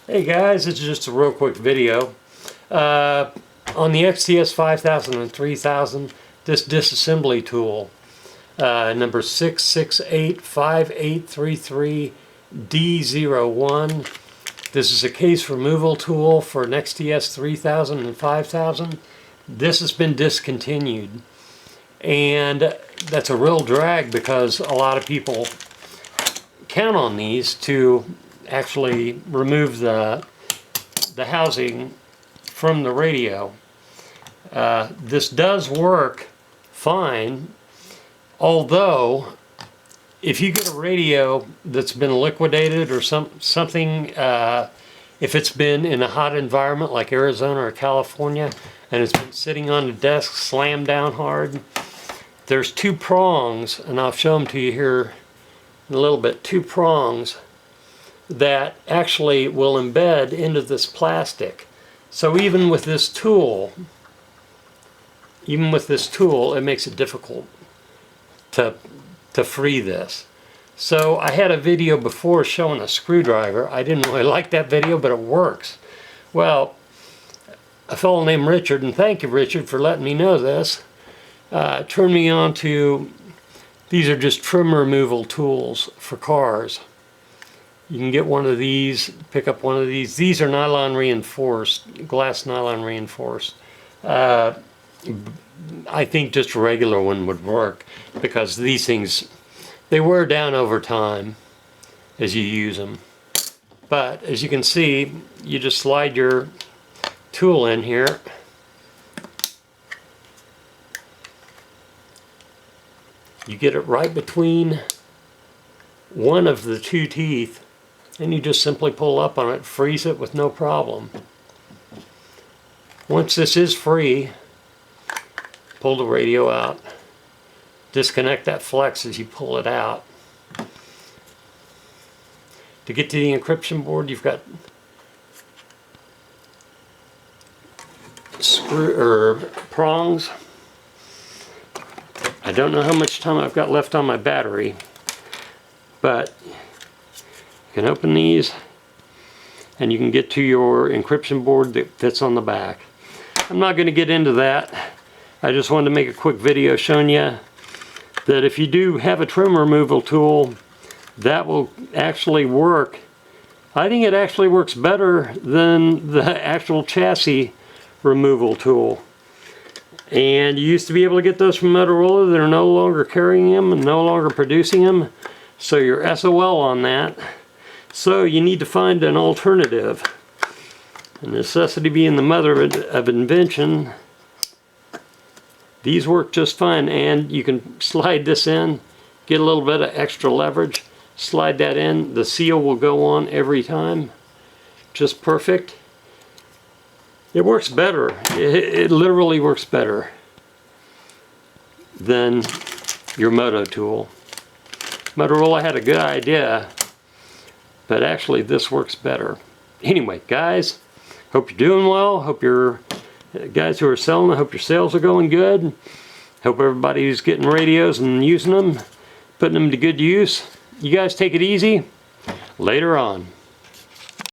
Hey guys, it's just a real quick video. On the XTS5000 and 3000, this disassembly tool, number 6685833D01. This is a case removal tool for an XTS3000 and 5000. This has been discontinued. And that's a real drag because a lot of people count on these to actually remove the housing from the radio. This does work fine, although if you get a radio that's been liquidated or something, if it's been in a hot environment like Arizona or California and it's been sitting on the desk slammed down hard, there's two prongs, and I'll show them to you here in a little bit, two prongs that actually will embed into this plastic. So even with this tool, it makes it difficult to free this. So I had a video before showing a screwdriver. I didn't really like that video, but it works. Well, a fellow named Richard, and thank you Richard for letting me know this, turned me on to, these are just trim removal tools for cars. You can get one of these, pick up one of these. These are nylon reinforced, glass nylon reinforced. I think just a regular one would work because these things, they wear down over time as you use them. But as you can see, you just slide your tool in here. You get it right between one of the two teeth, and you just simply pull up on it, freeze it with no problem. Once this is free, pull the radio out. Disconnect that flex as you pull it out. To get to the encryption board, you've got prongs. I don't know how much time I've got left on my battery, but you can open these and you can get to your encryption board that fits on the back. I'm not going to get into that. I just wanted to make a quick video showing you that if you do have a trim removal tool, that will actually work. I think it actually works better than the actual chassis removal tool. And you used to be able to get those from Motorola. They're no longer carrying them and no longer producing them. So you're SOL on that. So you need to find an alternative. And necessity being the mother of invention. These work just fine, and you can slide this in, get a little bit of extra leverage, slide that in. The seal will go on every time. Just perfect. It works better. It literally works better than your Moto-tool. Motorola had a good idea, but actually this works better. Anyway, guys, hope you're doing well. Hope your guys who are selling, I hope your sales are going good. Hope everybody who's getting radios and using them, putting them to good use. You guys take it easy. Later on.